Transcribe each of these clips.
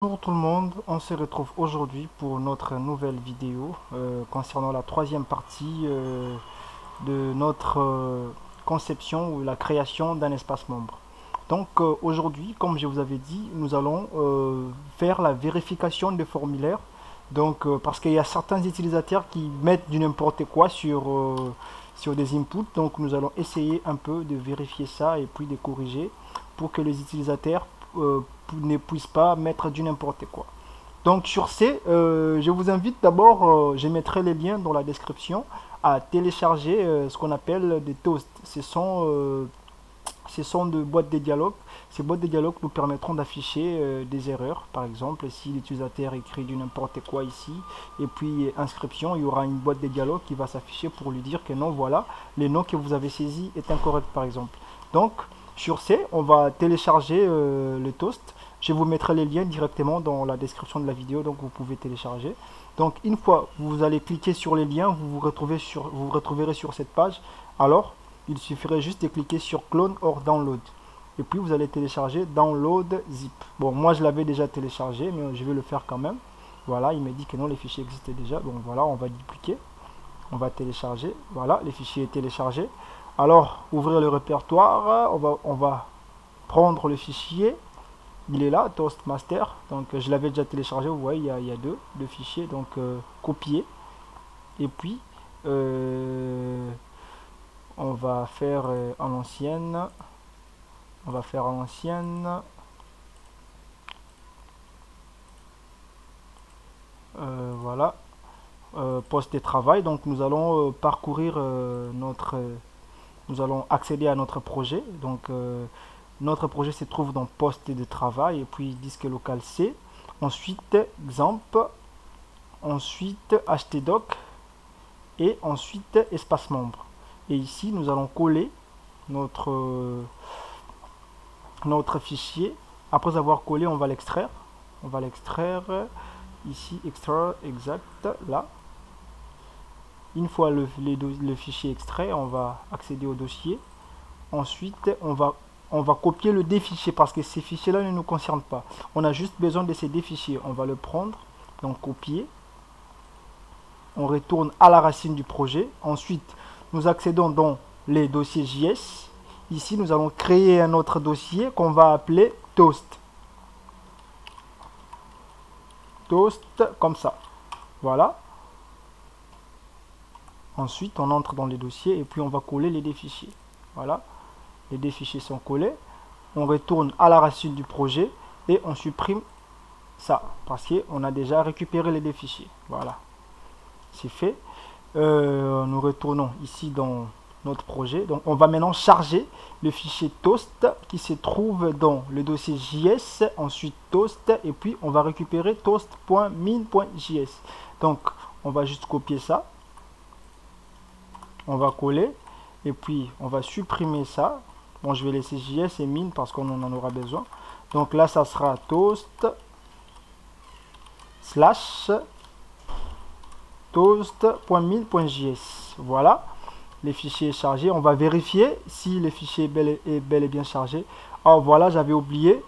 Bonjour tout le monde, on se retrouve aujourd'hui pour notre nouvelle vidéo concernant la troisième partie de notre conception ou la création d'un espace membre. Donc aujourd'hui, comme je vous avais dit, nous allons faire la vérification des formulaires. Donc parce qu'il y a certains utilisateurs qui mettent du n'importe quoi sur des inputs. Donc nous allons essayer un peu de vérifier ça et puis de corriger pour que les utilisateurs ne puissent pas mettre du n'importe quoi. Donc sur ce, je vous invite d'abord, je mettrai les liens dans la description, à télécharger ce qu'on appelle des toasts. Ce sont de boîtes de dialogue. Ces boîtes de dialogue nous permettront d'afficher des erreurs. Par exemple, si l'utilisateur écrit du n'importe quoi ici, et puis inscription, il y aura une boîte de dialogue qui va s'afficher pour lui dire que non, voilà, le nom que vous avez saisi est incorrect par exemple. Donc, sur ce, on va télécharger le toast. Je vous mettrai les liens directement dans la description de la vidéo, donc vous pouvez télécharger. Donc une fois vous allez cliquer sur les liens, vous vous retrouverez sur cette page. Alors, il suffirait juste de cliquer sur clone or download. Et puis vous allez télécharger download zip. Bon, moi je l'avais déjà téléchargé, mais je vais le faire quand même. Voilà, il m'a dit que non, les fichiers existaient déjà. Donc voilà, on va dupliquer. On va télécharger. Voilà, les fichiers téléchargés. Alors, ouvrir le répertoire. On va prendre le fichier. Il est là, Toastmaster. Donc je l'avais déjà téléchargé. Vous voyez, il y a deux fichiers. Donc copier. Et puis, on va faire à l'ancienne. On va faire à l'ancienne. Voilà. Poste de travail. Donc nous allons parcourir nous allons accéder à notre projet. Donc notre projet se trouve dans poste de travail et puis disque local C. Ensuite XAMPP. Ensuite htdoc. Et ensuite espace membre. Et ici nous allons coller notre fichier. Après avoir collé, on va l'extraire. On va l'extraire ici, extraire exact, là. Une fois le fichier extrait, on va accéder au dossier. Ensuite, on va copier le des fichiers parce que ces fichiers-là ne nous concernent pas. On a juste besoin de ces deux fichiers. On va le prendre, donc copier. On retourne à la racine du projet. Ensuite, nous accédons dans les dossiers JS. Ici, nous allons créer un autre dossier qu'on va appeler Toast. Toast, comme ça. Voilà. Ensuite, on entre dans les dossiers et puis on va coller les deux fichiers. Voilà. Les deux fichiers sont collés. On retourne à la racine du projet et on supprime ça parce qu'on a déjà récupéré les deux fichiers. Voilà. C'est fait. Nous retournons ici dans notre projet. Donc on va maintenant charger le fichier toast qui se trouve dans le dossier JS, ensuite toast, et puis on va récupérer toast.min.js. Donc on va juste copier ça, on va coller, et puis on va supprimer ça. Bon, je vais laisser JS et min parce qu'on en aura besoin. Donc là, ça sera toast slash toast.min.js. Voilà, les fichiers chargés. On va vérifier si le fichier est bel et bien chargé. Alors voilà, j'avais oublié.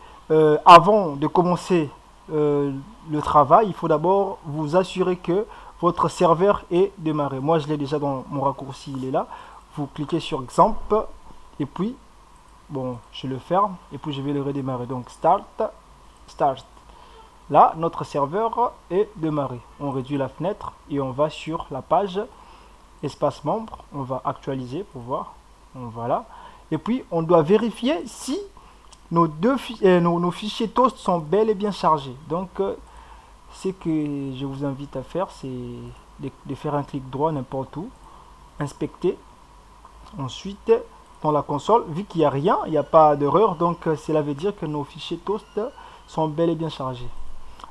Avant de commencer le travail, il faut d'abord vous assurer que votre serveur est démarré. Moi, je l'ai déjà dans mon raccourci, il est là. Vous cliquez sur XAMPP et puis, bon, je le ferme et puis je vais le redémarrer. Donc, start. Là, notre serveur est démarré. On réduit la fenêtre et on va sur la page espace membre. On va actualiser pour voir. Voilà. Et puis, on doit vérifier si nos fichiers toast sont bel et bien chargés. Donc, ce que je vous invite à faire, c'est de faire un clic droit n'importe où. Inspecter. Ensuite, dans la console, vu qu'il n'y a rien, il n'y a pas d'erreur. Donc, cela veut dire que nos fichiers toast sont bel et bien chargés.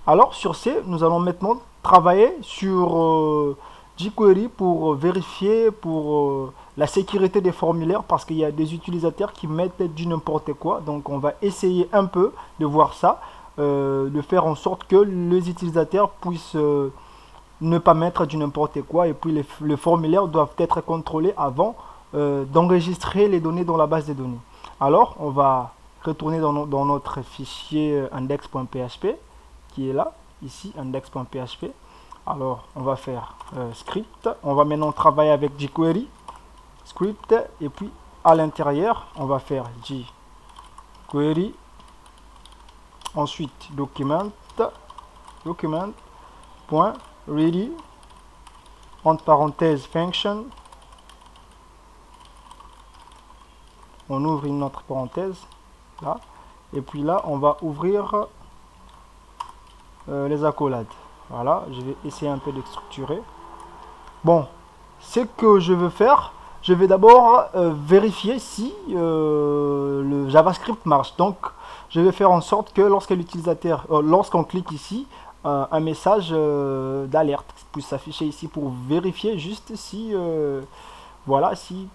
Alors sur ce, nous allons maintenant travailler sur jQuery pour vérifier pour la sécurité des formulaires parce qu'il y a des utilisateurs qui mettent du n'importe quoi. Donc on va essayer un peu de voir ça, de faire en sorte que les utilisateurs puissent ne pas mettre du n'importe quoi et puis les formulaires doivent être contrôlés avant d'enregistrer les données dans la base de données. Alors on va retourner dans notre fichier index.php. qui est là, ici, index.php. Alors, on va faire script. On va maintenant travailler avec jQuery, script, et puis à l'intérieur, on va faire jQuery, ensuite document.ready, entre parenthèses function. On ouvre une autre parenthèse, là, et puis là, on va ouvrir les accolades. Voilà, je vais essayer un peu de structurer. Bon, ce que je veux faire, je vais d'abord vérifier si le JavaScript marche. Donc, je vais faire en sorte que lorsque l'utilisateur, lorsqu'on clique ici, un message d'alerte puisse s'afficher ici pour vérifier juste si, voilà, si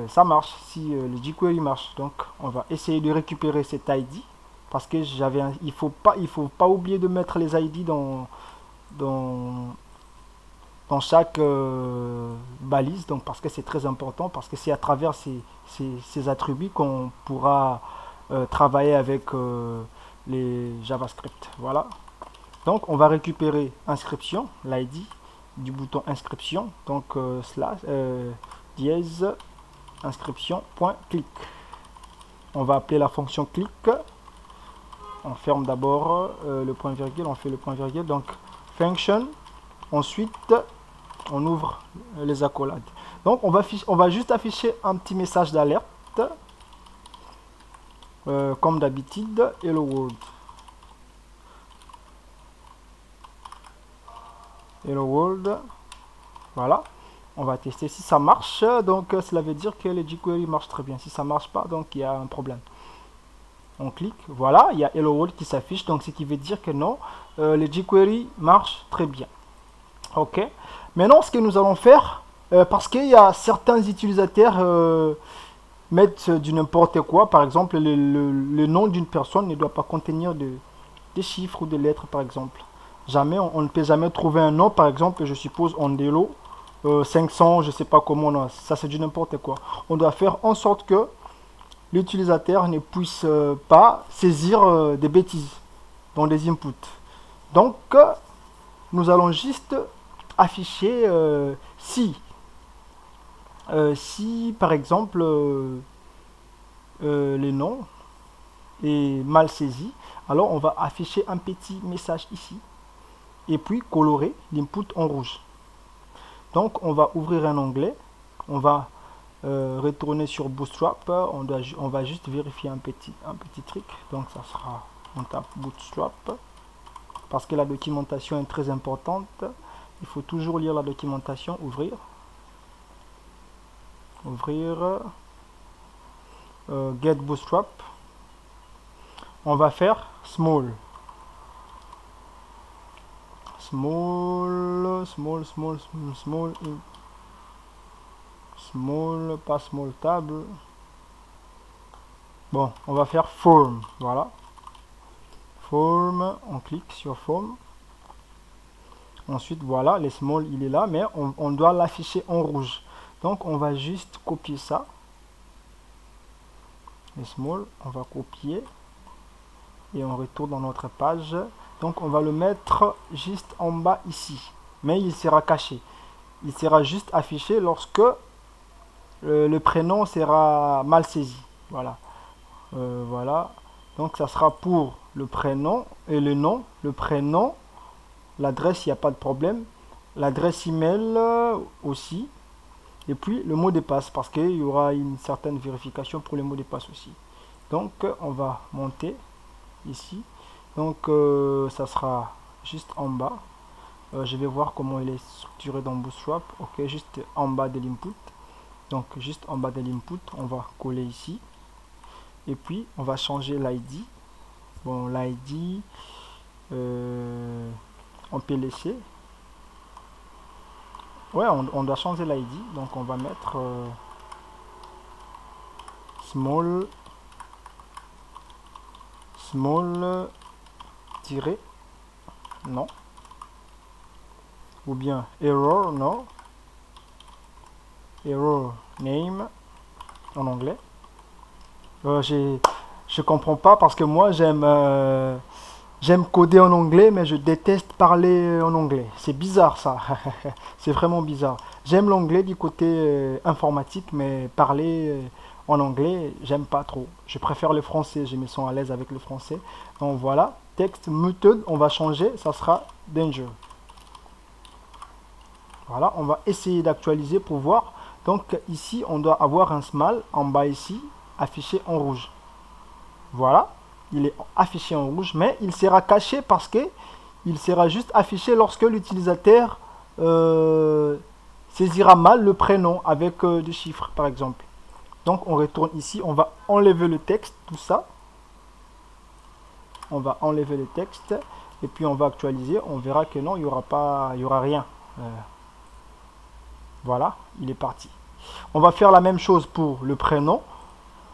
ça marche, si le jQuery marche. Donc, on va essayer de récupérer cet ID. Parce que il faut pas oublier de mettre les ID dans chaque balise, donc parce que c'est très important, parce que c'est à travers ces attributs qu'on pourra travailler avec les JavaScript. Voilà. Donc on va récupérer inscription, l'ID du bouton inscription, donc dièse inscription.click. On va appeler la fonction click. On ferme d'abord le point virgule, on fait le point virgule, donc function, ensuite on ouvre les accolades. Donc on va juste afficher un petit message d'alerte, comme d'habitude, hello world. Hello world, voilà. On va tester si ça marche, donc cela veut dire que le jQuery marche très bien. Si ça marche pas, donc il y a un problème. On clique, voilà, il y a Hello World qui s'affiche, donc ce qui veut dire que non, le jQuery marche très bien. Ok, maintenant ce que nous allons faire, parce qu'il y a certains utilisateurs mettent du n'importe quoi, par exemple le nom d'une personne ne doit pas contenir des chiffres ou des lettres par exemple. Jamais, on ne peut jamais trouver un nom, par exemple, je suppose Ondelo 500, je sais pas comment, non, ça c'est du n'importe quoi. On doit faire en sorte que l'utilisateur ne puisse pas saisir des bêtises dans des inputs. Donc, nous allons juste afficher si par exemple le nom est mal saisi, alors on va afficher un petit message ici et puis colorer l'input en rouge. Donc, on va ouvrir un onglet, on va retourner sur Bootstrap, on va juste vérifier un petit truc. Donc ça sera, on tape Bootstrap parce que la documentation est très importante. Il faut toujours lire la documentation. Ouvrir Get Bootstrap. On va faire small, pas small table. Bon, on va faire form, voilà. Form, on clique sur form. Ensuite, voilà, les small, il est là, mais on doit l'afficher en rouge. Donc, on va juste copier ça. Les small, on va copier. Et on retourne dans notre page. Donc, on va le mettre juste en bas ici. Mais il sera caché. Il sera juste affiché lorsque le prénom sera mal saisi. Voilà. Voilà. Donc, ça sera pour le prénom et le nom. Le prénom, l'adresse, il n'y a pas de problème. L'adresse email aussi. Et puis, le mot de passe, parce qu'il y aura une certaine vérification pour les mots de passe aussi. Donc, on va monter ici. Donc, ça sera juste en bas. Je vais voir comment il est structuré dans Bootstrap. Ok, juste en bas de l'input. Donc, juste en bas de l'input, on va coller ici. Et puis, on va changer l'ID. Bon, l'ID, on peut laisser. Ouais, on doit changer l'ID. Donc, on va mettre small non, ou bien error, non, error name en anglais. Je comprends pas parce que moi j'aime coder en anglais, mais je déteste parler en anglais. C'est bizarre ça. C'est vraiment bizarre. J'aime l'anglais du côté informatique, mais parler en anglais, j'aime pas trop. Je préfère le français. Je me sens à l'aise avec le français. Donc voilà, text method, on va changer. Ça sera danger. Voilà, on va essayer d'actualiser pour voir. Donc ici, on doit avoir un small en bas ici, affiché en rouge. Voilà, il est affiché en rouge, mais il sera caché parce que il sera juste affiché lorsque l'utilisateur saisira mal le prénom avec des chiffres, par exemple. Donc on retourne ici, on va enlever le texte, tout ça. On va enlever le texte et puis on va actualiser. On verra que non, il y aura rien. Voilà, il est parti. On va faire la même chose pour le prénom,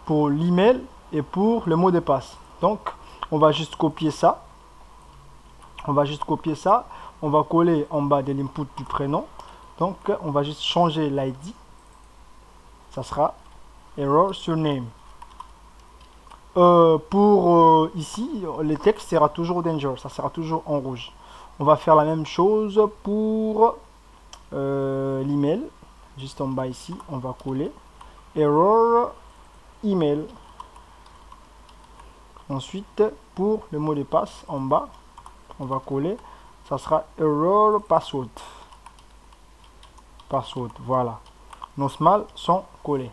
pour l'email et pour le mot de passe. Donc, on va juste copier ça. On va juste copier ça. On va coller en bas de l'input du prénom. Donc, on va juste changer l'ID. Ça sera error surname. Ici, le texte sera toujours danger. Ça sera toujours en rouge. On va faire la même chose pour l'email. Juste en bas ici, on va coller error email. Ensuite, pour le mot de passe en bas, on va coller, ça sera error password. Password, voilà. Nos small sont collés.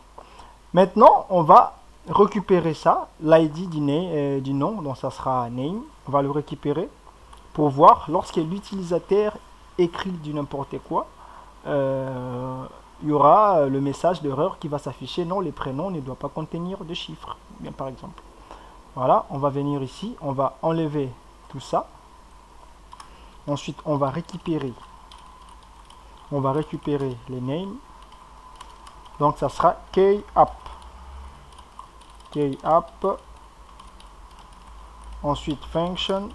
Maintenant, on va récupérer ça, l'ID du nom, donc ça sera name. On va le récupérer pour voir lorsque l'utilisateur écrit du n'importe quoi. Il y aura le message d'erreur qui va s'afficher. Non, les prénoms ne doivent pas contenir de chiffres, bien par exemple. Voilà, on va venir ici, on va enlever tout ça. Ensuite, on va récupérer les names. Donc, ça sera keyapp. Keyapp. Ensuite, function.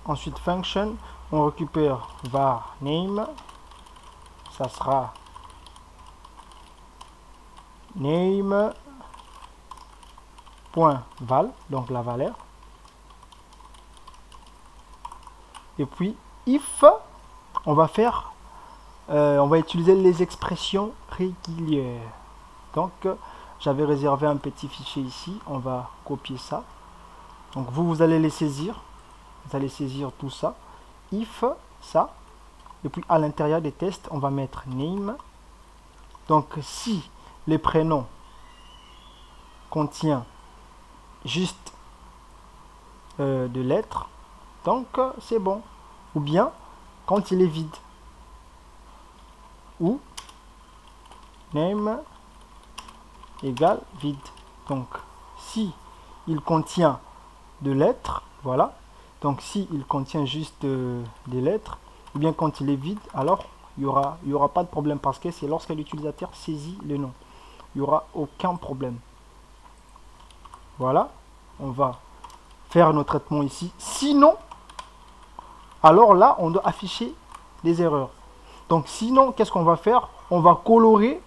Ensuite, function. On récupère var name. Ça sera name.val, donc la valeur. Et puis, if, on va utiliser les expressions régulières. Donc, j'avais réservé un petit fichier ici. On va copier ça. Donc, vous allez les saisir. Vous allez saisir tout ça. If, ça. Et puis, à l'intérieur des tests, on va mettre name. Donc, si les prénoms contient juste de lettres, donc c'est bon. Ou bien quand il est vide, ou name égale vide. Donc si il contient de lettres, voilà. Donc si il contient juste des lettres, ou bien quand il est vide, alors il y aura pas de problème parce que c'est lorsque l'utilisateur saisit le nom. Il n'y aura aucun problème. Voilà, on va faire nos traitements ici. Sinon, alors là, on doit afficher des erreurs. Donc sinon, qu'est-ce qu'on va faire? On va colorer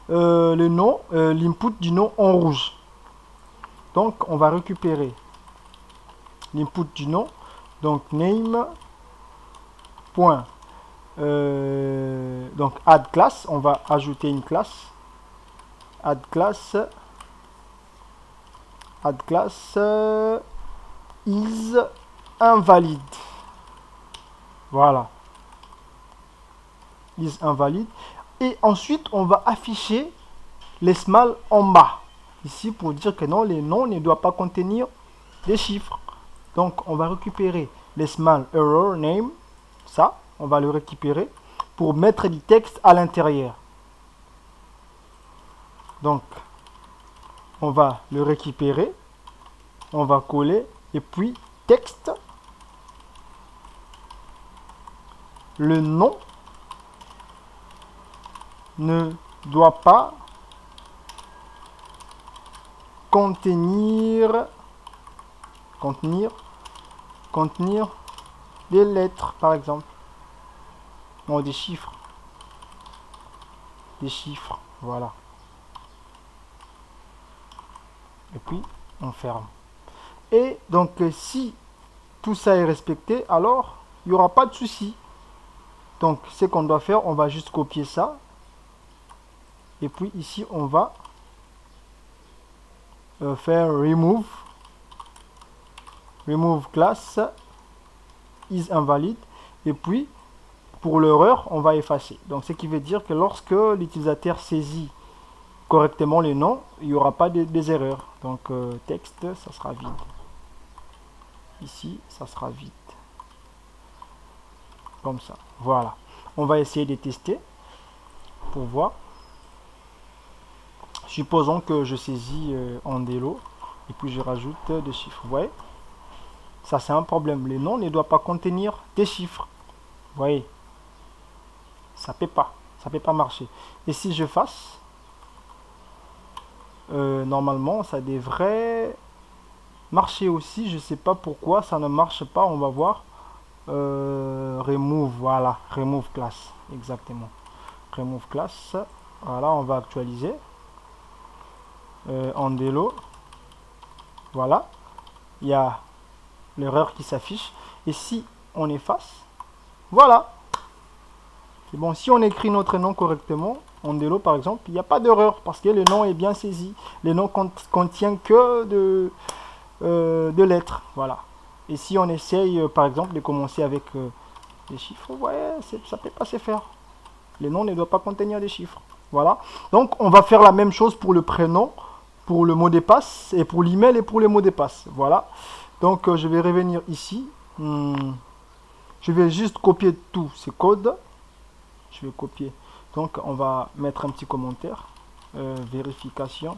le nom, l'input du nom en rouge. Donc on va récupérer l'input du nom. Donc name. Donc add class, on va ajouter une classe. Add class is invalide. Voilà. Is invalide. Et ensuite, on va afficher les small en bas. Ici, pour dire que non, les noms ne doivent pas contenir des chiffres. Donc, on va récupérer les small error name. Ça, on va le récupérer pour mettre du texte à l'intérieur. Donc, on va le récupérer, on va coller, et puis texte, le nom ne doit pas contenir des lettres, par exemple. Non, des chiffres. Voilà. et puis on ferme. Et donc si tout ça est respecté, alors il n'y aura pas de souci. Donc ce qu'on doit faire, on va juste copier ça, et puis ici on va faire remove class is invalid, et puis pour l'erreur on va effacer. Donc ce qui veut dire que lorsque l'utilisateur saisit correctement les noms, il n'y aura pas des erreurs. Donc texte, ça sera vide. Ici ça sera vide, comme ça. Voilà, on va essayer de tester pour voir. Supposons que je saisis Andelo et puis je rajoute des chiffres. Vous voyez, ça c'est un problème. Les noms ne doivent pas contenir des chiffres. Vous voyez, ça peut pas marcher. Et si je fasse, normalement ça devrait marcher aussi. Je sais pas pourquoi ça ne marche pas. On va voir. Remove, voilà, remove class, exactement. Remove class. Voilà, on va actualiser. Andelo, voilà, il y a l'erreur qui s'affiche. Et si on efface, voilà, c'est bon. Si on écrit notre nom correctement, Andelo par exemple, il n'y a pas d'erreur parce que le nom est bien saisi. Le nom contient que de lettres, voilà. Et si on essaye par exemple de commencer avec des chiffres, ouais, ça peut pas se faire. Le nom ne doit pas contenir des chiffres, voilà. Donc on va faire la même chose pour le prénom, pour le mot de passe, et pour l'email et pour les mots de passe. Voilà. Donc je vais revenir ici. Je vais juste copier tous ces codes. Je vais copier. Donc on va mettre un petit commentaire. Vérification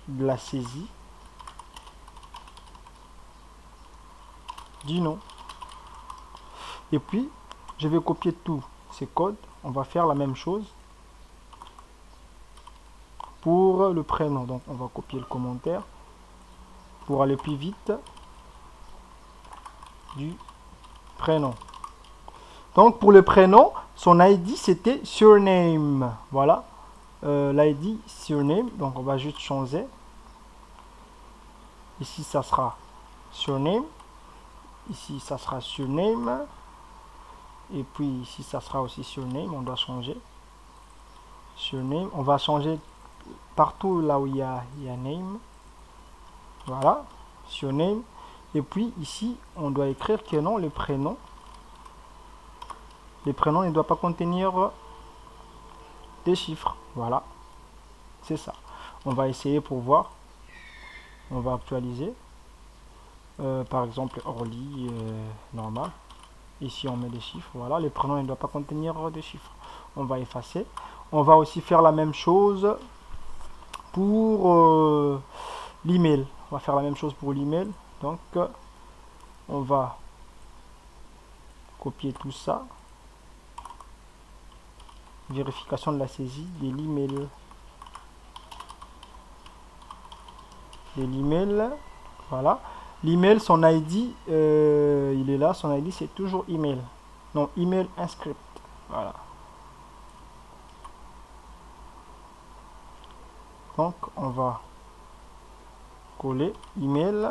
de la saisie du nom. Et puis je vais copier tous ces codes. On va faire la même chose pour le prénom. Donc on va copier le commentaire pour aller plus vite du prénom. Donc pour le prénom, son ID c'était surname. Voilà, l'ID surname. Donc on va juste changer. Ici ça sera surname, ici ça sera surname, et puis ici ça sera aussi surname. On doit changer surname. On va changer partout là où il y a name. Voilà, surname. Et puis ici on doit écrire que non, les prénoms ne doivent pas contenir des chiffres. Voilà, c'est ça. On va essayer pour voir. On va actualiser. Par exemple Orly normal. Ici on met des chiffres. Voilà, les prénoms ne doivent pas contenir des chiffres. On va effacer. On va aussi faire la même chose pour l'email. On va faire la même chose pour l'email. Donc on va copier tout ça. Vérification de la saisie de l'email. Voilà. L'email, son ID, il est là. Son ID, c'est toujours email. Non, email inscript. Voilà. Donc, on va coller email.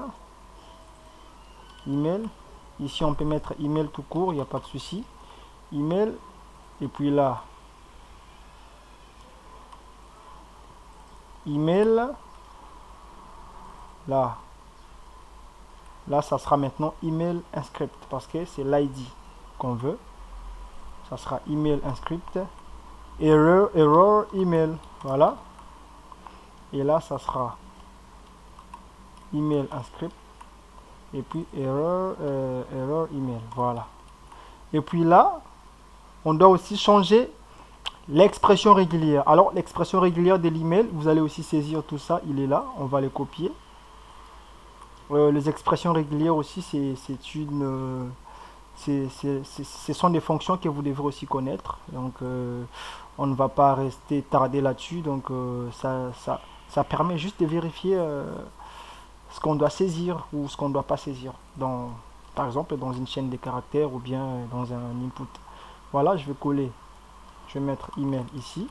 Ici, on peut mettre email tout court, il n'y a pas de souci. Email. Et puis là, email. Là, ça sera maintenant email inscript parce que c'est l'ID qu'on veut. Ça sera email inscript. Error email. Voilà. Et là, ça sera email inscript. Et puis error email. Voilà. Et puis là, on doit aussi changer l'expression régulière. Alors, l'expression régulière de l'email, vous allez aussi saisir tout ça. Il est là. On va les copier. Les expressions régulières aussi, ce sont des fonctions que vous devrez aussi connaître. Donc, on ne va pas rester tardé là-dessus. Donc, ça permet juste de vérifier ce qu'on doit saisir ou ce qu'on ne doit pas saisir. Par exemple, dans une chaîne de caractères ou bien dans un input. Voilà, je vais coller. Je vais mettre email ici.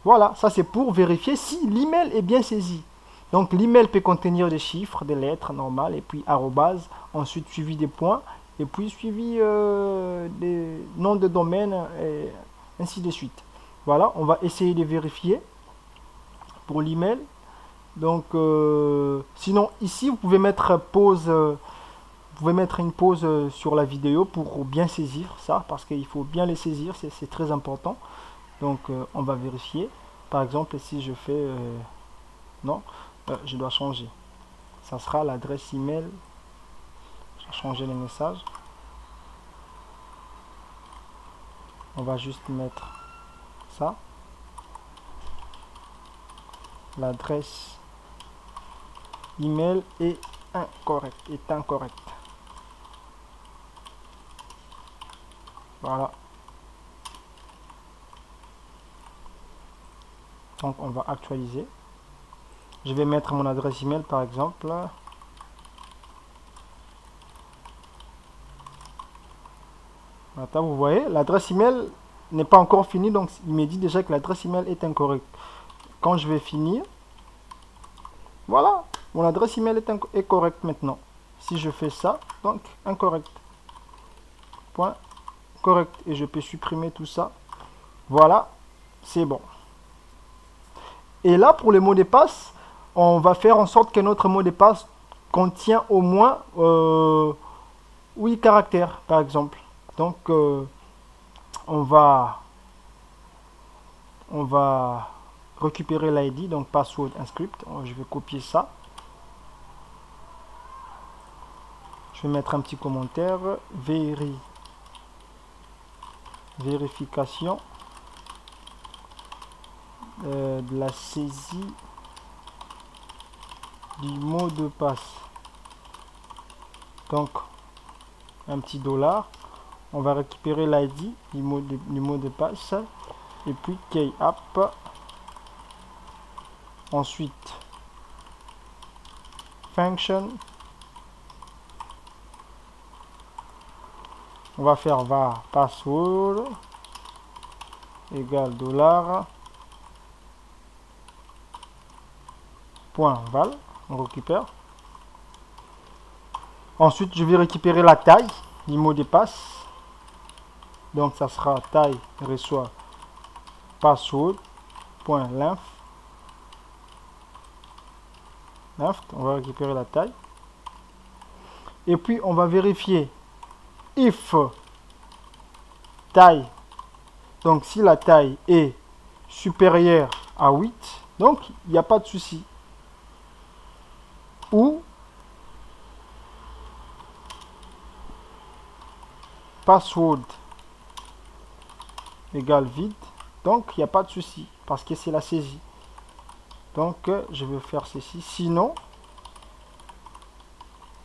Voilà, ça c'est pour vérifier si l'email est bien saisi. Donc l'email peut contenir des chiffres, des lettres normales, et puis arrobase, ensuite suivi des points, et puis suivi des noms de domaine, et ainsi de suite. Voilà, on va essayer de vérifier pour l'email. Donc, sinon ici, vous pouvez mettre pause, vous pouvez mettre une pause sur la vidéo pour bien saisir ça, parce qu'il faut bien les saisir, c'est très important. Donc, on va vérifier. Par exemple, si je fais non, je dois changer. Ça sera l'adresse email. Je vais changer les messages. On va juste mettre ça. L'adresse email est incorrecte. Voilà. Donc on va actualiser. Je vais mettre mon adresse email par exemple. Attends, vous voyez, l'adresse email n'est pas encore finie, donc il me dit déjà que l'adresse email est incorrecte. Quand je vais finir, voilà, mon adresse email est correcte maintenant. Si je fais ça, donc incorrect. Point correct. Et je peux supprimer tout ça. Voilà, c'est bon. Et là, pour les mots de passe, on va faire en sorte que notre mot de passe contient au moins 8 caractères, par exemple. Donc, on va récupérer l'ID, donc password inscript. Je vais copier ça. Je vais mettre un petit commentaire. Vérification de la saisie du mot de passe. Donc, un petit $. On va récupérer l'ID du mot de passe. Et puis, key app. Ensuite, function. On va faire var password égale $. Point val. On récupère. Ensuite, je vais récupérer la taille du mot de passe. Donc, ça sera taille reçoit password.length. On va récupérer la taille. Et puis, on va vérifier if taille. Donc, si la taille est supérieure à 8, donc, il n'y a pas de souci. Ou password égale vide, donc il n'y a pas de souci parce que c'est la saisie. Donc je vais faire ceci, sinon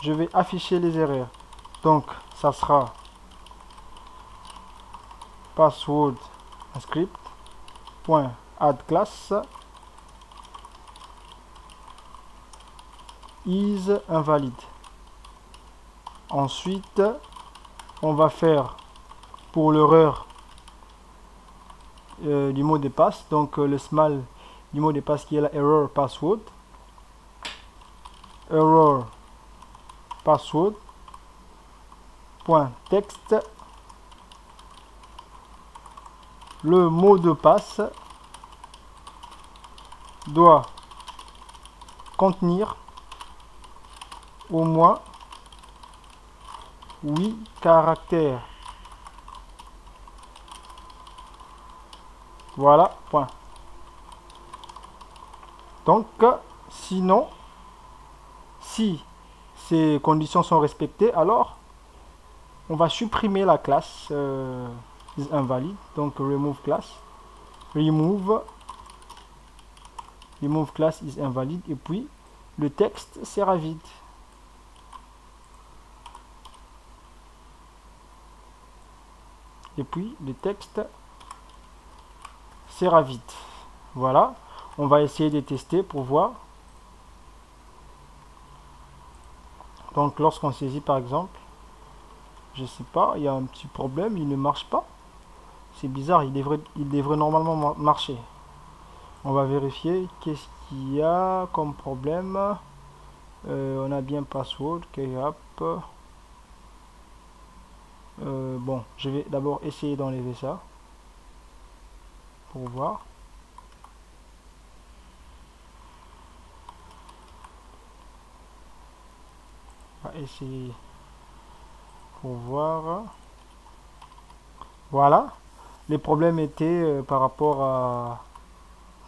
je vais afficher les erreurs. Donc ça sera password script point add class is invalide. Ensuite on va faire pour l'erreur du mot de passe, donc le small du mot de passe qui est la error password. Error password point texte. Le mot de passe doit contenir au moins 8 caractères. Voilà, point. Donc, sinon, si ces conditions sont respectées, alors on va supprimer la classe is invalide. Donc, remove class. Remove class is invalide. Et puis, le texte sera vide. Et puis, le texte sera vide. Voilà. On va essayer de tester pour voir. Donc, lorsqu'on saisit, par exemple, je sais pas, il y a un petit problème, il ne marche pas. C'est bizarre, il devrait normalement marcher. On va vérifier qu'est-ce qu'il y a comme problème. On a bien password, hop. Bon, je vais d'abord essayer d'enlever ça pour voir. On va essayer pour voir. Voilà. Les problèmes étaient par rapport à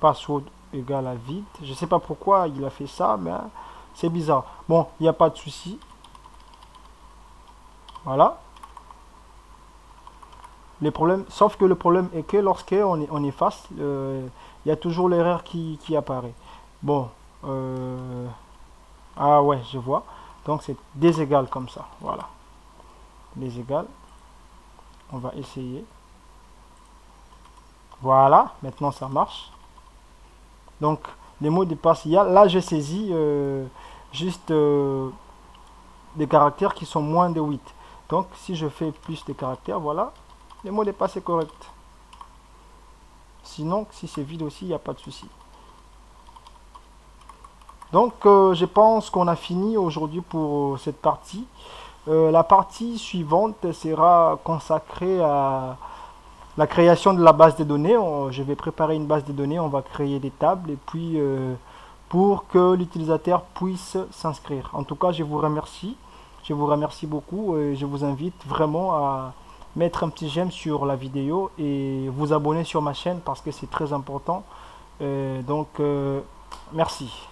password égale à vide. Je sais pas pourquoi il a fait ça, mais hein, c'est bizarre. Bon, il n'y a pas de souci. Voilà. Les problèmes, sauf que le problème est que lorsqu'on efface, il y a toujours l'erreur qui apparaît. Bon. Ah ouais, je vois. Donc c'est des égales comme ça. Voilà. Les égales. On va essayer. Voilà. Maintenant ça marche. Donc les mots de passe, là j'ai saisi juste des caractères qui sont moins de 8. Donc si je fais plus de caractères, voilà, les mots de passe est correct. Sinon, si c'est vide aussi, il n'y a pas de souci. Donc je pense qu'on a fini aujourd'hui pour cette partie. La partie suivante sera consacrée à la création de la base de données. Je vais préparer une base de données, on va créer des tables et puis pour que l'utilisateur puisse s'inscrire. En tout cas, je vous remercie. Je vous remercie beaucoup et je vous invite vraiment à mettre un petit j'aime sur la vidéo et vous abonner sur ma chaîne parce que c'est très important. Donc, merci.